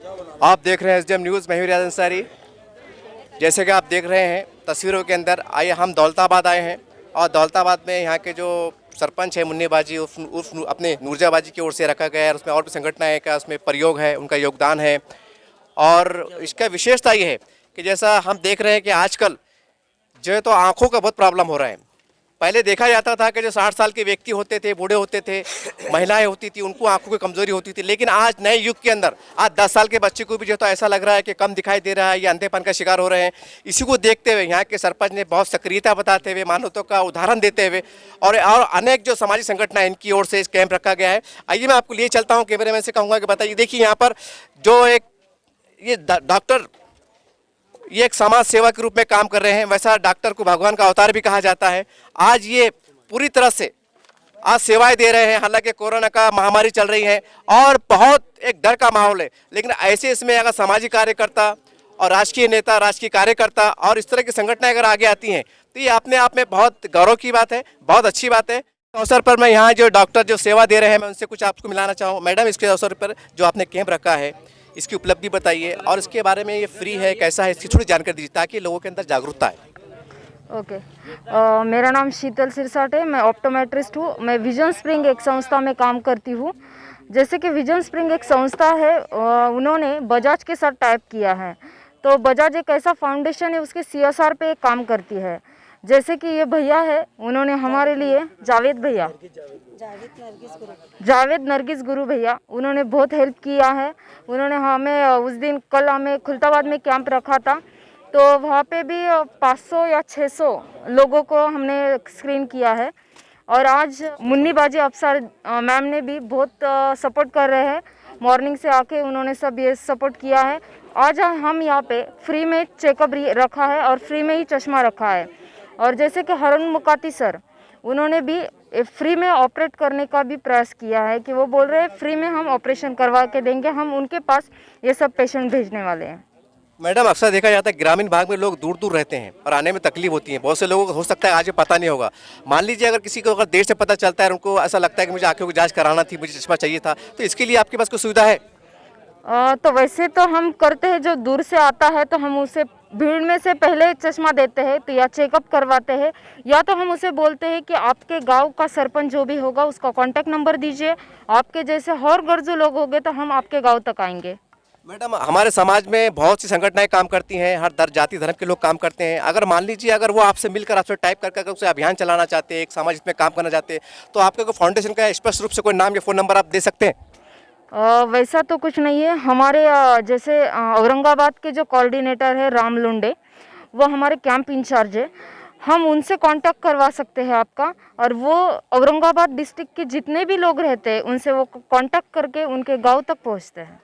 आप देख रहे हैं एसडीएम न्यूज़, मैं हूं रियाज अंसारी। जैसे कि आप देख रहे हैं तस्वीरों के अंदर, आइए हम दौलताबाद आए हैं और दौलताबाद में यहाँ के जो सरपंच है मुन्नी बाजी उर्फ अपने नूरजा बाजी की ओर से रखा गया है। उसमें और भी संगठनाएँ का उसमें प्रयोग है, उनका योगदान है। और इसका विशेषता ये है कि जैसा हम देख रहे हैं कि आजकल जो है तो आँखों का बहुत प्रॉब्लम हो रहा है। पहले देखा जाता था कि जो 60 साल के व्यक्ति होते थे, बूढ़े होते थे, महिलाएं होती थी, उनको आंखों की कमजोरी होती थी। लेकिन आज नए युग के अंदर आज 10 साल के बच्चे को भी जो तो ऐसा लग रहा है कि कम दिखाई दे रहा है, ये अंधेपन का शिकार हो रहे हैं। इसी को देखते हुए यहाँ के सरपंच ने बहुत सक्रियता बताते हुए, मानवता का उदाहरण देते हुए और अनेक जो सामाजिक संगठन है इनकी ओर से इस कैंप रखा गया है। आइए मैं आपको लिए चलता हूँ, कैमरे मैन से कहूँगा कि बताइए। देखिए यहाँ पर जो एक ये डॉक्टर, ये एक समाज सेवा के रूप में काम कर रहे हैं। वैसा डॉक्टर को भगवान का अवतार भी कहा जाता है। आज ये पूरी तरह से आज सेवाएं दे रहे हैं। हालांकि कोरोना का महामारी चल रही है और बहुत एक डर का माहौल है, लेकिन ऐसे इसमें अगर सामाजिक कार्यकर्ता और राजकीय नेता, राजकीय कार्यकर्ता और इस तरह की संगठनें अगर आगे आती हैं तो ये अपने आप में बहुत गौरव की बात है, बहुत अच्छी बात है। अवसर पर मैं यहाँ जो डॉक्टर जो सेवा दे रहे हैं, मैं उनसे कुछ आपको मिलाना चाहूँ। मैडम, इसके अवसर पर जो आपने कैंप रखा है, इसकी उपलब्धि बताइए और इसके बारे में, ये फ्री है, कैसा है, इसकी थोड़ी जानकारी दीजिए ताकि लोगों के अंदर जागरूकता है। ओके। मेरा नाम शीतल सिरसाट है, मैं ऑप्टोमेट्रिस्ट हूँ। मैं विजन स्प्रिंग एक संस्था में काम करती हूँ। जैसे कि विजन स्प्रिंग एक संस्था है, उन्होंने बजाज के साथ टाइप किया है। तो बजाज एक ऐसा फाउंडेशन है, उसके CSR पे काम करती है। जैसे कि ये भैया है, उन्होंने हमारे लिए जावेद नरगिस गुरु भैया, उन्होंने बहुत हेल्प किया है। उन्होंने हमें उस दिन कल हमें खुलताबाद में कैंप रखा था, तो वहाँ पे भी 500 या 600 लोगों को हमने स्क्रीन किया है। और आज मुन्नी बाजी अफसर मैम ने भी बहुत सपोर्ट कर रहे हैं। मॉर्निंग से आके उन्होंने सब ये सपोर्ट किया है। आज हम यहाँ पे फ्री में चेकअप रखा है और फ्री में ही चश्मा रखा है। और जैसे कि हरुण मुकाती सर, उन्होंने भी फ्री में ऑपरेट करने का भी प्रयास किया है कि वो बोल रहे हैं फ्री में हम ऑपरेशन करवा के देंगे, हम उनके पास ये सब पेशेंट भेजने वाले हैं। मैडम, अक्सर देखा जाता है ग्रामीण भाग में लोग दूर दूर रहते हैं और आने में तकलीफ होती है। बहुत से लोगों को हो सकता है आज पता नहीं होगा। मान लीजिए अगर किसी को अगर देर से पता चलता है, उनको ऐसा लगता है कि मुझे आंखों की जांच कराना थी, मुझे चश्मा चाहिए था, तो इसके लिए आपके पास कोई सुविधा है? तो वैसे तो हम करते हैं, जो दूर से आता है तो हम उसे भीड़ में से पहले चश्मा देते हैं तो या चेकअप करवाते हैं, या तो हम उसे बोलते हैं कि आपके गांव का सरपंच जो भी होगा उसका कांटेक्ट नंबर दीजिए। आपके जैसे और गर्जू लोग होंगे तो हम आपके गांव तक आएंगे। मैडम, हमारे समाज में बहुत सी संगठनाएं काम करती हैं, हर जाति धर्म के लोग काम करते हैं। अगर मान लीजिए अगर वो आपसे मिलकर आपसे टाइप कर उसे अभियान चलाना चाहते हैं, एक समाज में काम करना चाहते हैं, तो आपके कोई फाउंडेशन का स्पष्ट रूप से कोई नाम या फ़ोन नंबर आप दे सकते हैं? वैसा तो कुछ नहीं है। हमारे जैसे औरंगाबाद के जो कोऑर्डिनेटर है राम लुंडे, वो हमारे कैंप इंचार्ज है। हम उनसे कांटेक्ट करवा सकते हैं आपका, और वो औरंगाबाद डिस्ट्रिक्ट के जितने भी लोग रहते हैं उनसे वो कांटेक्ट करके उनके गांव तक पहुंचते हैं।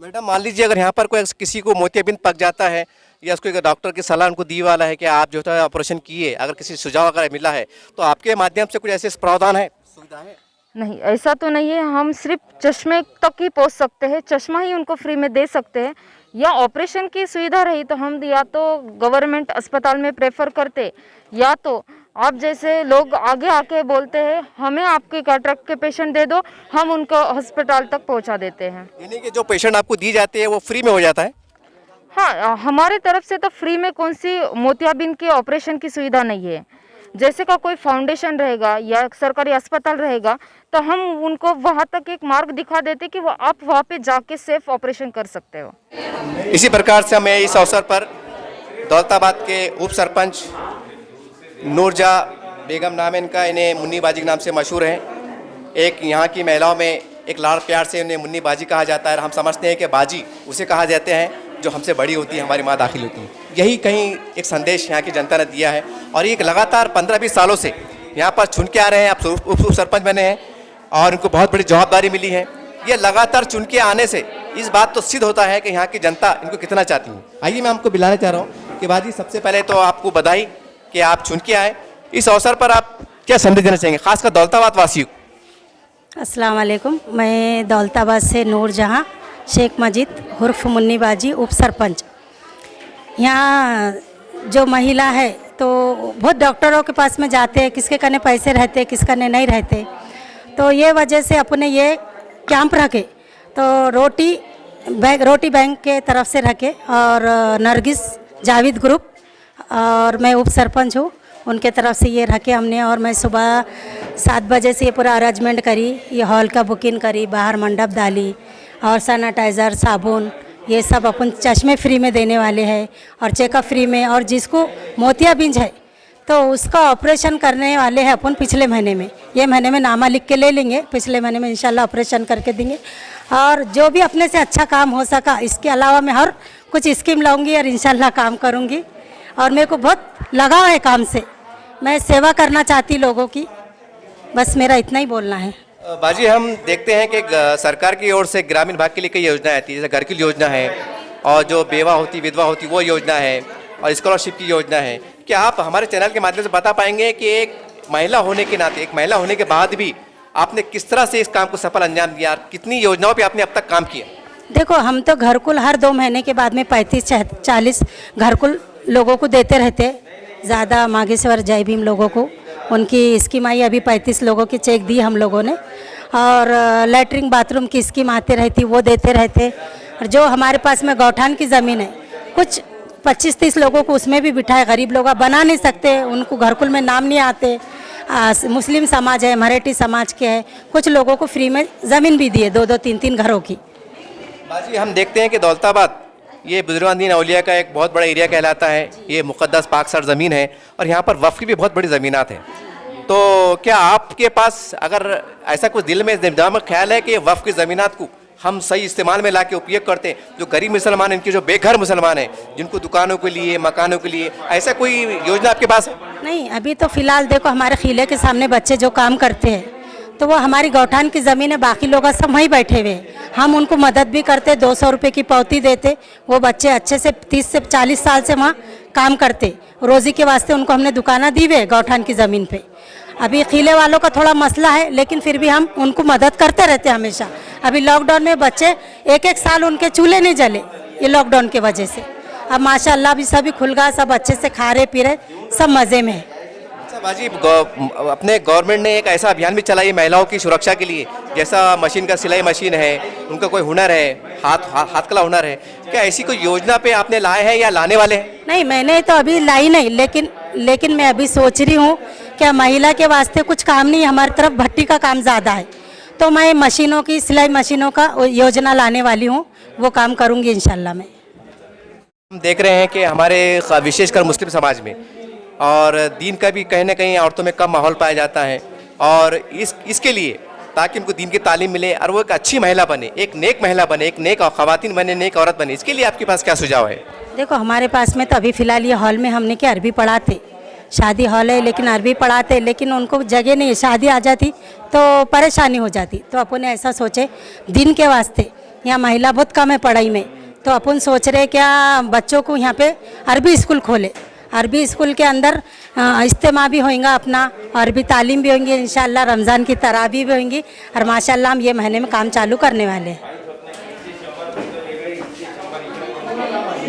मैडम, मान लीजिए अगर यहाँ पर कोई किसी को मोतियाबिंद पक जाता है या उसको डॉक्टर की सलाह उनको दी वाला है कि आप जो है ऑपरेशन किए, अगर किसी सुझाव अगर मिला है तो आपके माध्यम से कुछ ऐसे प्रावधान है, सुविधा है? नहीं, ऐसा तो नहीं है। हम सिर्फ चश्मे तक ही पहुंच सकते हैं, चश्मा ही उनको फ्री में दे सकते हैं। या ऑपरेशन की सुविधा रही तो हम या तो गवर्नमेंट अस्पताल में प्रेफर करते, या तो आप जैसे लोग आगे आके बोलते हैं हमें आपके कैटरेक्ट के पेशेंट दे दो, हम उनको अस्पताल तक पहुंचा देते हैं। यानी कि जो पेशेंट आपको दी जाती है वो फ्री में हो जाता है? हाँ, हमारे तरफ से तो फ्री में कौन सी मोतियाबिंद के ऑपरेशन की सुविधा नहीं है। जैसे का कोई फाउंडेशन रहेगा या सरकारी अस्पताल रहेगा तो हम उनको वहाँ तक एक मार्ग दिखा देते कि वो आप वहाँ पे जाके सेफ ऑपरेशन कर सकते हो। इसी प्रकार से हमें इस अवसर पर दौलताबाद के उप सरपंच नूरजा बेगम नाम है इनका, इन्हें मुन्नी बाजी के नाम से मशहूर हैं। एक यहाँ की महिलाओं में एक लाड़ प्यार से उन्हें मुन्नी बाजी कहा जाता है। हम समझते हैं कि बाजी उसे कहा जाते हैं जो हमसे बड़ी होती है, हमारी माँ दाखिल होती है। यही कहीं एक संदेश यहाँ की जनता ने दिया है और ये लगातार 15-20 सालों से यहाँ पर चुन के आ रहे हैं। आप उप सरपंच बने हैं और इनको बहुत बड़ी जवाबदारी मिली है। ये लगातार चुन के आने से इस बात तो सिद्ध होता है कि यहाँ की जनता इनको कितना चाहती है। आइए मैं आपको बुलाना चाह रहा हूँ कि बाजी, सबसे पहले तो आपको बधाई कि आप चुन के आए। इस अवसर पर आप क्या संदेश देना चाहेंगे, खासकर दौलताबाद वासियों को? अस्सलाम वालेकुम। मैं दौलताबाद से नूरजहाँ शेख मजिद उर्फ मुन्नी बाजी उप सरपंच। यहाँ जो महिला है तो बहुत डॉक्टरों के पास में जाते हैं, किसके कने पैसे रहते, किस कने नहीं रहते। तो ये वजह से अपने ये कैंप रखे तो रोटी रोटी बैंक के तरफ से रखे, और नरगिस जावेद ग्रुप, और मैं उप सरपंच हूँ, उनके तरफ से ये रखे हमने। और मैं सुबह 7 बजे से ये पूरा अरेंजमेंट करी, ये हॉल का बुकिंग करी, बाहर मंडप डाली, और सैनिटाइज़र, साबुन, ये सब अपन चश्मे फ्री में देने वाले हैं, और चेकअप फ्री में। और जिसको मोतियाबिंद है तो उसका ऑपरेशन करने वाले हैं अपन पिछले महीने में। ये महीने में नामा लिख के ले लेंगे, पिछले महीने में इंशाल्लाह ऑपरेशन करके देंगे। और जो भी अपने से अच्छा काम हो सका, इसके अलावा मैं हर कुछ स्कीम लाऊंगी और इंशाल्लाह काम करूंगी। और मेरे को बहुत लगाव है काम से, मैं सेवा करना चाहती लोगों की, बस मेरा इतना ही बोलना है। बाजी, हम देखते हैं कि सरकार की ओर से ग्रामीण भाग के लिए कई योजनाएं आती है, जैसे घर की योजना है, और जो बेवा होती विधवा होती वो योजना है, और स्कॉलरशिप की योजना है। क्या आप हमारे चैनल के माध्यम से बता पाएंगे कि एक महिला होने के नाते, एक महिला होने के बाद भी आपने किस तरह से इस काम को सफल अंजाम दिया, कितनी योजनाओं पे आपने अब तक काम किया? देखो, हम तो घरकुल हर 2 महीने के बाद में 35-40 घरकुल लोगों को देते रहते, ज़्यादा माघेश्वर जय भीम लोगों को, उनकी स्कीम आई, अभी 35 लोगों की चेक दी हम लोगों ने। और लैट्रिन बाथरूम की स्कीम आती रहती, वो देते रहते। और जो हमारे पास में गौठान की ज़मीन है, कुछ 25-30 लोगों को उसमें भी बिठाए, गरीब लोग बना नहीं सकते, उनको घरकुल में नाम नहीं आते, मुस्लिम समाज है, मराठी समाज के हैं, कुछ लोगों को फ्री में ज़मीन भी दिए, 2-2, 3-3 घरों की। बाजी, हम देखते हैं कि दौलताबाद ये बुजुर्गान औलिया का एक बहुत बड़ा एरिया कहलाता है, ये मुक़द्दस पाकसर ज़मीन है, और यहाँ पर वफ़ की भी बहुत बड़ी ज़मीनात हैं। तो क्या आपके पास अगर ऐसा कुछ दिल में दिमाग में ख्याल है कि वफ़ की ज़मीनात को हम सही इस्तेमाल में ला के उपयोग करते हैं, जो गरीब मुसलमान हैं, इनके जो बेघर मुसलमान हैं, जिनको दुकानों के लिए, मकानों के लिए, ऐसा कोई योजना आपके पास है? नहीं, अभी तो फ़िलहाल देखो, हमारे खिले के सामने बच्चे जो काम करते हैं, तो वो हमारी गौठान की ज़मीन है, बाकी लोग सब वहीं बैठे हुए हैं, हम उनको मदद भी करते, 200 रुपये की पौती देते, वो बच्चे अच्छे से 30 से 40 साल से वहाँ काम करते, रोज़ी के वास्ते उनको हमने दुकाना दी हुए गौठान की ज़मीन पे। अभी खिले वालों का थोड़ा मसला है, लेकिन फिर भी हम उनको मदद करते रहते हैं हमेशा। अभी लॉकडाउन में बच्चे 1-1 साल उनके चूल्हे नहीं जले, ये लॉकडाउन के वजह से। अब माशाल्लाह अभी सभी खुल गया, सब अच्छे से खा रहे पी रहे, सब मज़े में है। अच्छा बाजी, अपने गवर्नमेंट ने एक ऐसा अभियान भी चलाई महिलाओं की सुरक्षा के लिए, जैसा मशीन का सिलाई मशीन है, उनका कोई हुनर है, हाथ कला हुनर है, क्या ऐसी कोई योजना पे आपने लाए हैं या लाने वाले हैं? नहीं, मैंने तो अभी लाई नहीं, लेकिन मैं अभी सोच रही हूँ क्या महिला के वास्ते कुछ काम नहीं, हमारी तरफ भट्टी का काम ज़्यादा है, तो मैं मशीनों की, सिलाई मशीनों का योजना लाने वाली हूँ, वो काम करूँगी इंशाल्लाह मैं। हम देख रहे हैं कि हमारे विशेषकर मुस्लिम समाज में और दीन का भी कहीं ना कहीं औरतों में कम माहौल पाया जाता है, और इसके लिए ताकि उनको दीन की तालीम मिले और वो एक अच्छी महिला बने, एक नेक महिला बने, एक नेक ख़वातीन बने, नेक औरत बने, इसके लिए आपके पास क्या सुझाव है? देखो, हमारे पास में तो अभी फ़िलहाल ये हॉल में हमने क्या अरबी पढ़ाते, शादी हॉल है लेकिन अरबी पढ़ाते, लेकिन उनको जगह नहीं है, शादी आ जाती तो परेशानी हो जाती, तो अपन ने ऐसा सोचे दिन के वास्ते, यहाँ महिला बहुत कम है पढ़ाई में, तो अपन सोच रहे क्या बच्चों को यहाँ पे अरबी स्कूल खोले, अरबी स्कूल के अंदर इज्तिमा भी होएगा अपना, अरबी तालीम भी होंगी इंशाल्लाह, रमज़ान की तरावी भी होंगी, और माशाल्लाह हम ये महीने में काम चालू करने वाले हैं।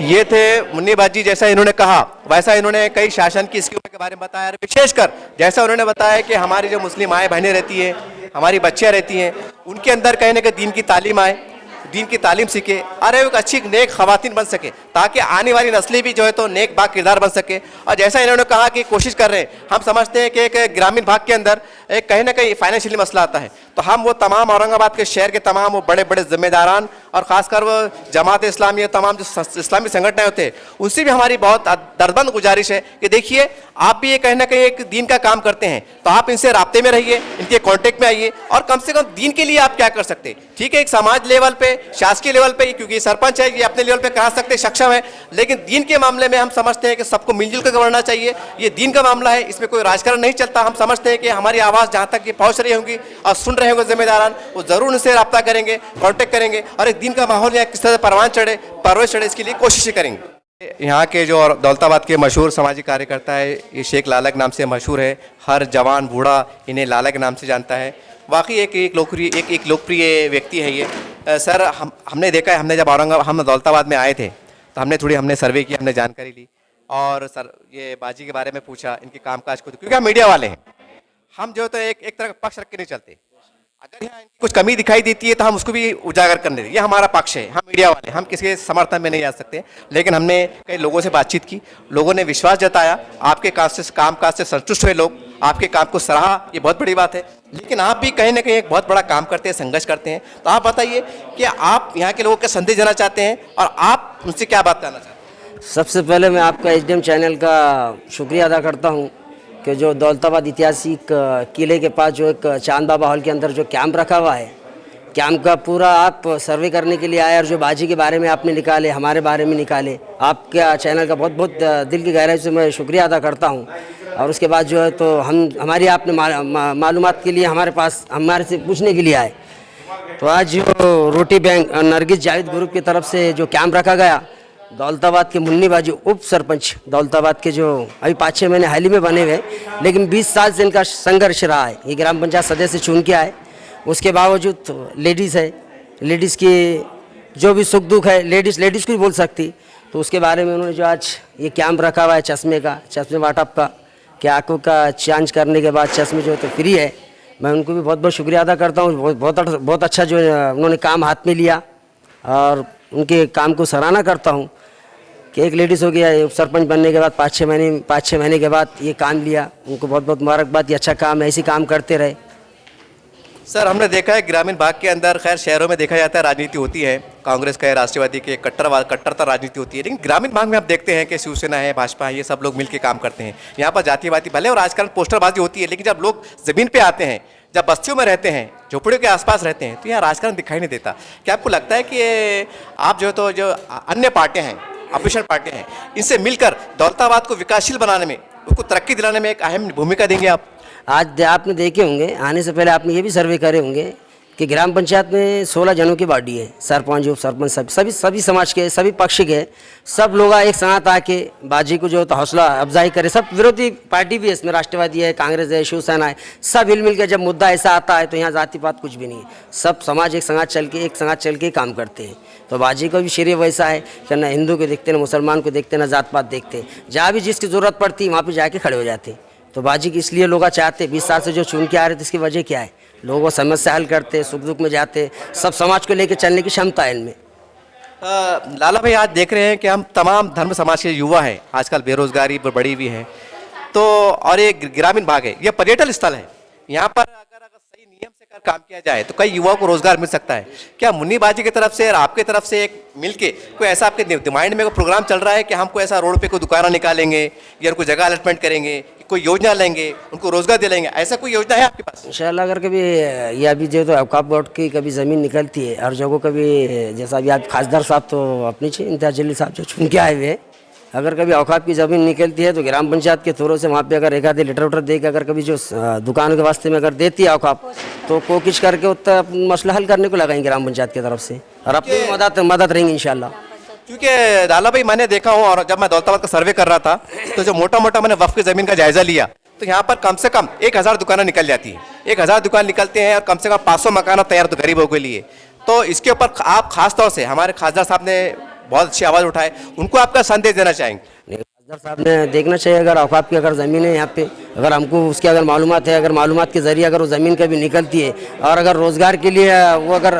ये थे मुन्नी बाजी, जैसा इन्होंने कहा वैसा इन्होंने कई शासन की स्कीमों के बारे में बताया, और विशेषकर जैसा उन्होंने बताया कि हमारी जो मुस्लिम माएँ बहनें रहती हैं, हमारी बच्चियाँ रहती हैं, उनके अंदर कहीं ना कहीं दीन की तालीम आए, दीन की तालीम सीखे, और एक अच्छी नेक ख़वातीन बन सके, ताकि आने वाली नस्लें भी जो है तो नेक बाग किरदार बन सके। और जैसा इन्होंने कहा कि कोशिश कर रहे हैं, हम समझते हैं कि एक ग्रामीण भाग के अंदर एक कहीं ना कहीं फाइनेंशियली मसला आता है, तो हम वो तमाम औरंगाबाद के शहर के तमाम वो बड़े बड़े जिम्मेदारान और ख़ासकर वो जमात इस्लामी, तमाम जो इस्लामी संगठन होते हैं, उनसे भी हमारी बहुत दर्दमंद गुजारिश है कि देखिए आप भी ये कहीं ना कहीं एक दीन का काम करते हैं, तो आप इनसे राब्ते में रहिए, इनके कांटेक्ट में आइए, और कम से कम दीन के लिए आप क्या कर सकते हैं। ठीक है, एक समाज लेवल पे, शासकीय लेवल पे, क्योंकि सरपंच है ये अपने लेवल पे करा सकते सक्षम है, लेकिन दीन के मामले में हम समझते हैं कि सबको मिलजुल कर बढ़ना चाहिए। ये दीन का मामला है, इसमें कोई राजकारण नहीं चलता। हम समझते हैं कि हमारी आवाज़ जहाँ तक ये पहुँच रही होंगी और सुन रहे होंगे जिम्मेदारान, वो ज़रूर उनसे रब्ता करेंगे, कॉन्टेक्ट करेंगे, और एक दीन का माहौल यहाँ किस तरह परवान चढ़े, परवरिश चढ़े, इसके लिए कोशिश करेंगे। यहाँ के जो दौलताबाद के मशहूर सामाजिक कार्यकर्ता है, ये शेख लाला के नाम से मशहूर है, हर जवान बूढ़ा इन्हें लाला के नाम से जानता है। वाकई एक लोकप्रिय व्यक्ति है ये। सर, हमने देखा है, हमने जब हम दौलताबाद में आए थे तो हमने सर्वे किया, हमने जानकारी ली, और सर ये बाजी के बारे में पूछा, इनके कामकाज को, क्योंकि हम मीडिया वाले हैं, हम जो तो एक तरह का पक्ष रख के नहीं चलते। अगर यहाँ इनकी कुछ कमी दिखाई देती है तो हम उसको भी उजागर करने दें, ये हमारा पक्ष है। हम मीडिया वाले हम किसी के समर्थन में नहीं आ सकते, लेकिन हमने कई लोगों से बातचीत की, लोगों ने विश्वास जताया, आपके कामकाज से संतुष्ट हुए लोग, आपके काम को सराहा, ये बहुत बड़ी बात है। लेकिन आप भी कहीं ना कहीं एक बहुत बड़ा काम करते हैं, संघर्ष करते हैं, तो आप बताइए कि आप यहाँ के लोगों का संदेश देना चाहते हैं और आप उनसे क्या बात करना चाहते हैं? सबसे पहले मैं आपका एचडीएम चैनल का शुक्रिया अदा करता हूँ कि जो दौलताबाद ऐतिहासिक किले के पास जो एक चांद बाबा हॉल के अंदर जो कैंप रखा हुआ है, कैंप का पूरा आप सर्वे करने के लिए आए और जो बाजी के बारे में आपने निकाले, हमारे बारे में निकाले, आपका चैनल का बहुत बहुत दिल की गहराई से मैं शुक्रिया अदा करता हूँ। और उसके बाद जो है तो हमारी आपने मालूमात के लिए हमारे से पूछने के लिए आए। तो आज जो रोटी बैंक नरगिस जावेद ग्रुप की तरफ से जो कैंप रखा गया, दौलताबाद के मुन्नी बाजी उप सरपंच दौलताबाद के जो अभी 5-6 महीने हाल ही में बने हुए, लेकिन 20 साल से इनका संघर्ष रहा है। ये ग्राम पंचायत सदस्य चुन के आए, उसके बावजूद लेडीज़ है, लेडीज़ की जो भी सुख दुख है लेडीज़ को भी बोल सकती, तो उसके बारे में उन्होंने जो आज ये कैंप रखा हुआ है चश्मे वाटअप का, कि आँखों का जांच करने के बाद चश्मे जो है तो फ्री है। मैं उनको भी बहुत बहुत शुक्रिया अदा करता हूँ। बहुत अच्छा जो उन्होंने काम हाथ में लिया और उनके काम को सराहना करता हूँ कि एक लेडीज़ हो गया सरपंच बनने के बाद 5-6 महीने के बाद ये काम लिया। उनको बहुत बहुत मुबारकबाद, ये अच्छा काम है, ऐसे काम करते रहे। सर, हमने देखा है ग्रामीण भाग के अंदर, खैर शहरों में देखा जाता है राजनीति होती है, कांग्रेस का, राष्ट्रवादी के, कट्टरता राजनीति होती है, लेकिन ग्रामीण भाग में आप देखते हैं कि शिवसेना है, भाजपा है, ये सब लोग मिलकर काम करते हैं। यहाँ पर जातिवादी भले और आजकल पोस्टरबाजी होती है, लेकिन जब लोग ज़मीन पे आते हैं, जब बस्तियों में रहते हैं, झोपड़ियों के आसपास रहते हैं, तो यहाँ राजकारण दिखाई नहीं देता। क्या आपको लगता है कि आप जो अन्य पार्टियाँ हैं, अपोजिशन पार्टियाँ हैं, इनसे मिलकर दौलताबाद को विकासशील बनाने में, उसको तरक्की दिलाने में एक अहम भूमिका देंगे आप? आज आपने देखे होंगे, आने से पहले आपने ये भी सर्वे करे होंगे कि ग्राम पंचायत में 16 जनों की बॉडी है, सरपंच उप सरपंच सभी समाज के, सभी पक्ष के, सब लोग एक साथ आके बाजी को जो तो हौसला अफजाई करे। सब विरोधी पार्टी भी है इसमें, राष्ट्रवादी है, कांग्रेस है, शिवसेना है, सब हिल मिल के जब मुद्दा ऐसा आता है तो यहाँ जाति पात कुछ भी नहीं है, सब समाज एक साथ चल के काम करते हैं। तो बाजी का भी शरीर वैसा है कि ना हिंदू को देखते, ना मुसलमान को देखते, ना जात पात देखते, जहाँ भी जिसकी ज़रूरत पड़ती वहाँ पर जाके खड़े हो जाते। तो बाजी की इसलिए लोग चाहते, 20 साल से जो चुन के आ रहे थे, इसकी वजह क्या है? लोगों समस्या हल करते, सुख दुख में जाते, सब समाज को लेकर चलने की क्षमता है इनमें। लाला भाई, आज देख रहे हैं कि हम तमाम धर्म समाज के युवा हैं, आजकल बेरोजगारी बड़ी हुई है, तो और ये ग्रामीण भाग है, ये पर्यटन स्थल है, यहाँ पर अगर सही नियम से काम किया जाए तो कई युवाओं को रोजगार मिल सकता है। क्या मुन्नी बाजी की तरफ से और आपकी तरफ से एक मिलके कोई ऐसा आपके दिमाग में कोई प्रोग्राम चल रहा है कि हमको ऐसा रोड पे कोई दुकान निकालेंगे या कोई जगह अलॉटमेंट करेंगे, कोई योजना लेंगे, उनको रोजगार दिलाएंगे, ऐसा कोई योजना है आपके पास? इंशाल्लाह अगर कभी ये अभी जो तो अवकाफ बोर्ड की कभी ज़मीन निकलती है और जगहों कभी, जैसा अभी आप खासदार साहब तो अपनी चाहिए इम्तियाज जलील साहब जो चुन के आए हुए, अगर कभी औकाफ की ज़मीन निकलती है तो ग्राम पंचायत के थ्रू से वहाँ पे अगर एक आधे लेटर दे के अगर कभी जो दुकानों के वास्ते में अगर देती है औकाफ, तो कोशिश करके उतना मसला हल करने को लगाएंगे ग्राम पंचायत की तरफ से, और अपनी मदद रहेंगी इंशाल्लाह। क्योंकि लाला भाई, मैंने देखा हूँ और जब मैं दौलताबाद का सर्वे कर रहा था तो जो मोटा मैंने वक्फ की ज़मीन का जायज़ा लिया, तो यहाँ पर कम से कम 1000 दुकानें निकल जाती है, 1000 दुकान निकलते हैं और कम से कम 500 मकान तैयार तो गरीबों के लिए। तो इसके ऊपर आप खास तौर से, हमारे खासदार साहब ने बहुत अच्छी आवाज़ उठाए, उनको आपका संदेश देना चाहेंगे? खासदार साहब ने देखना चाहिए, अगर औकाफ की अगर ज़मीन है यहाँ पे, अगर हमको उसकी अगर मालूमात है, अगर मालूमात के ज़रिए अगर वो ज़मीन कभी निकलती है और अगर रोज़गार के लिए वो अगर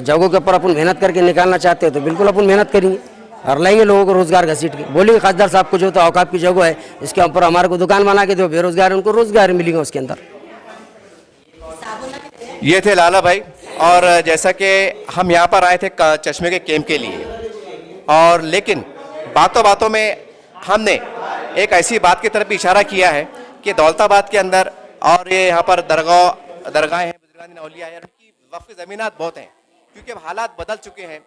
जगहों के ऊपर अपन मेहनत करके निकालना चाहते हैं तो बिल्कुल अपन मेहनत करेंगे और लाएंगे लोगों को रोज़गार घसीट के। बोलिए खासदार साहब को जो तो औकाफ की जगह है, इसके ऊपर हमारे को दुकान बना के दो, बेरोजगार है उनको रोज़गार मिलेगा उसके अंदर। ये थे लाला भाई, और जैसा कि हम यहाँ पर आए थे चश्मे के कैंप के लिए, और लेकिन बातों बातों में हमने एक ऐसी बात की तरफ इशारा किया है कि दौलताबाद के अंदर और ये यहाँ पर दरगाहें हैं, बुजुर्गान औलिया है, उनकी वक्फ ज़मीनात बहुत हैं, क्योंकि अब हालात बदल चुके हैं,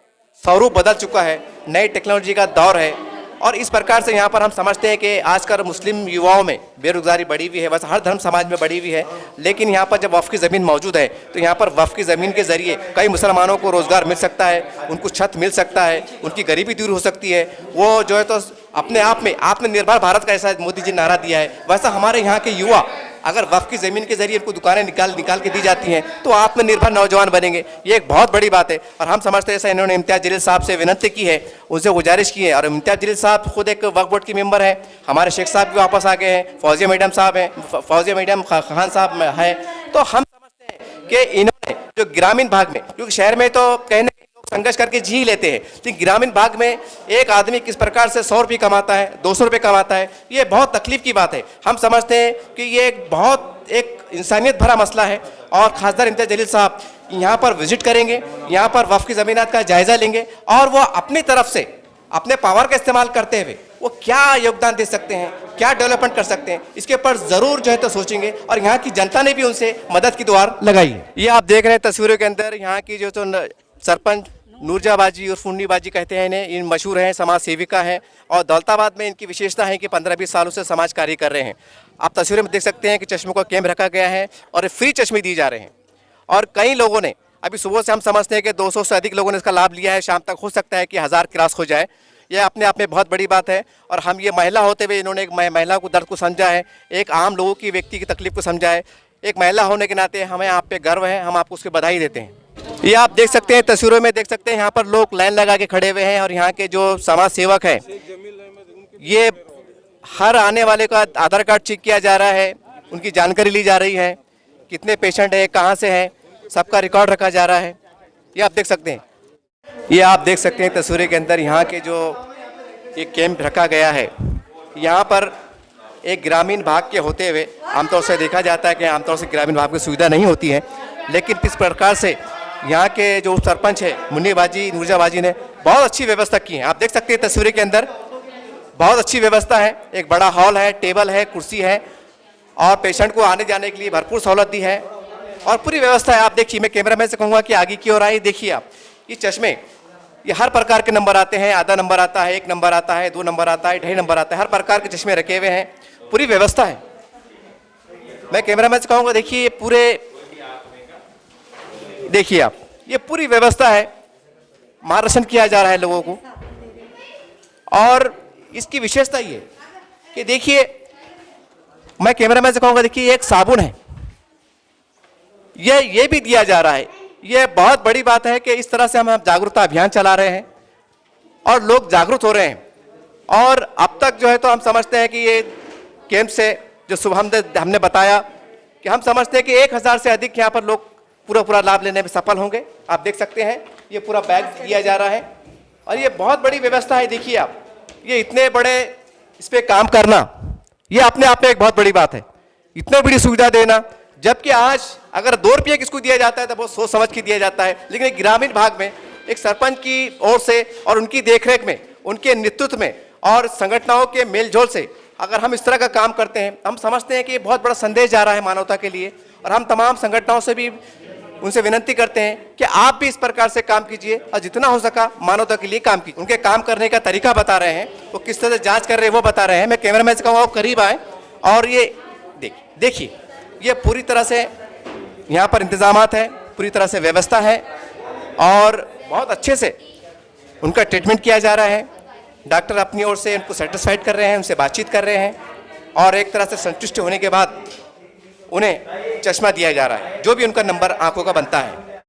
स्वरूप बदल चुका है, नई टेक्नोलॉजी का दौर है, और इस प्रकार से यहाँ पर हम समझते हैं कि आजकल मुस्लिम युवाओं में बेरोजगारी बढ़ी हुई है, बस हर धर्म समाज में बढ़ी हुई है, लेकिन यहाँ पर जब वक्फ की ज़मीन मौजूद है तो यहाँ पर वक्फ की ज़मीन के ज़रिए कई मुसलमानों को रोज़गार मिल सकता है, उनको छत मिल सकता है, उनकी गरीबी दूर हो सकती है। वो जो है तो अपने आप में आत्मनिर्भर भारत का ऐसा मोदी जी नारा दिया है, वैसा हमारे यहाँ के युवा अगर वक्फ की ज़मीन के जरिए इनको दुकानें निकाल के दी जाती हैं तो आत्मनिर्भर नौजवान बनेंगे। ये एक बहुत बड़ी बात है, और हम समझते हैं ऐसा इन्होंने इम्तियाज जलील साहब से विनती की है, उनसे गुजारिश की है, और इम्तियाज जलील साहब खुद एक वक्फ बोर्ड के मेंबर हैं, हमारे शेख साहब भी वापस आ गए हैं, फौजिया मैडम साहब हैं, फौजिया मैडम खान साहब हैं, तो हम समझते हैं कि इन्होंने जो ग्रामीण भाग में, क्योंकि शहर में तो कहने लोग संघर्ष करके जी लेते हैं, लेकिन ग्रामीण भाग में एक आदमी किस प्रकार से 100 रुपये कमाता है, 200 रुपये कमाता है, ये बहुत तकलीफ की बात है। हम समझते हैं कि ये एक इंसानियत भरा मसला है और खासदार इम्तियाज जलील साहब यहाँ पर विजिट करेंगे, यहाँ पर वक्फ की ज़मीनात का जायज़ा लेंगे और वो अपनी तरफ से अपने पावर का इस्तेमाल करते हुए वो क्या योगदान दे सकते हैं, क्या डेवलपमेंट कर सकते हैं, इसके ऊपर ज़रूर जो है तो सोचेंगे और यहाँ की जनता ने भी उनसे मदद की दुआर लगाई है। ये आप देख रहे हैं तस्वीरों के अंदर यहाँ की जो तो सरपंच नूरजहाँ बाजी और मुन्नी बाजी कहते हैं इन्हें, इन मशहूर हैं, समाज सेविका हैं और दौलताबाद में इनकी विशेषता है कि 15-20 सालों से समाज कार्य कर रहे हैं। आप तस्वीरों में देख सकते हैं कि चश्मों का कैंप रखा गया है और फ्री चश्मे दिए जा रहे हैं और कई लोगों ने अभी सुबह से हम समझते हैं कि 200 से अधिक लोगों ने इसका लाभ लिया है, शाम तक हो सकता है कि 1000 क्रॉस हो जाए। यह अपने आप में बहुत बड़ी बात है और हम ये महिला होते हुए इन्होंने एक महिला को दर्द को समझा है, एक आम लोगों की व्यक्ति की तकलीफ को समझा है। एक महिला होने के नाते हमें आप पे गर्व है, हम आपको उसकी बधाई देते हैं। ये आप देख सकते हैं तस्वीरों में, देख सकते हैं यहाँ पर लोग लाइन लगा के खड़े हुए हैं और यहाँ के जो समाज सेवक हैं ये हर आने वाले का आधार कार्ड चेक किया जा रहा है, उनकी जानकारी ली जा रही है, कितने पेशेंट हैं, कहाँ से हैं, सबका रिकॉर्ड रखा जा रहा है। ये आप देख सकते हैं, ये आप देख सकते हैं तस्वीरें के अंदर यहाँ के जो एक कैंप रखा गया है। यहाँ पर एक ग्रामीण भाग के होते हुए आमतौर से देखा जाता है कि आमतौर से ग्रामीण भाग में सुविधा नहीं होती है, लेकिन किस प्रकार से यहाँ के जो सरपंच है मुन्नी बाजी नूरजहाँ बाजी ने बहुत अच्छी व्यवस्था की है। आप देख सकते हैं तस्वीरें के अंदर बहुत अच्छी व्यवस्था है, एक बड़ा हॉल है, टेबल है, कुर्सी है और पेशेंट को आने जाने के लिए भरपूर सहूलत दी है और पूरी व्यवस्था है। आप देखिए, मैं कैमरामैन से कहूँगा कि आगे की ओर आइए, देखिए आप ये चश्मे, ये हर प्रकार के नंबर आते हैं, आधा नंबर आता है, 1 नंबर आता है, 2 नंबर आता है, 2.5 नंबर आता है, हर प्रकार के चश्मे रखे हुए हैं, पूरी व्यवस्था है। मैं कैमरामैन से कहूँगा देखिए ये पूरे, देखिए आप ये पूरी व्यवस्था है, मार्गदर्शन किया जा रहा है लोगों को और इसकी विशेषता ये कि देखिए, मैं कैमरामैन से कहूँगा देखिए एक साबुन है, ये भी दिया जा रहा है। ये बहुत बड़ी बात है कि इस तरह से हम जागरूकता अभियान चला रहे हैं और लोग जागरूक हो रहे हैं और अब तक जो है तो हम समझते हैं कि ये कैंप से जो सुबह हमने बताया कि हम समझते हैं कि 1000 से अधिक यहाँ पर लोग पूरा लाभ लेने में सफल होंगे। आप देख सकते हैं ये पूरा बैग दिया जा रहा है और ये बहुत बड़ी व्यवस्था है। देखिए आप, ये इतने बड़े इस पर काम करना ये अपने आप में एक बहुत बड़ी बात है, इतनी बड़ी सुविधा देना, जबकि आज अगर 2 रुपये किसको दिया जाता है तो बहुत सोच समझ के दिया जाता है, लेकिन एक ग्रामीण भाग में एक सरपंच की ओर से और उनकी देखरेख में, उनके नेतृत्व में और संगठनों के मेलजोल से अगर हम इस तरह का काम करते हैं, हम समझते हैं कि ये बहुत बड़ा संदेश जा रहा है मानवता के लिए और हम तमाम संगठनों से भी उनसे विनती करते हैं कि आप भी इस प्रकार से काम कीजिए और जितना हो सका मानवता के लिए काम कीजिए। उनके काम करने का तरीका बता रहे हैं, वो किस तरह से जांच कर रहे हैं वो बता रहे हैं। मैं कैमरामैन से कहूँगा आप करीब आए और ये देखिए ये पूरी तरह से यहाँ पर इंतजामात है, पूरी तरह से व्यवस्था है और बहुत अच्छे से उनका ट्रीटमेंट किया जा रहा है। डॉक्टर अपनी ओर से उनको सेटिस्फाइड कर रहे हैं, उनसे बातचीत कर रहे हैं और एक तरह से संतुष्ट होने के बाद उन्हें चश्मा दिया जा रहा है, जो भी उनका नंबर आंखों का बनता है।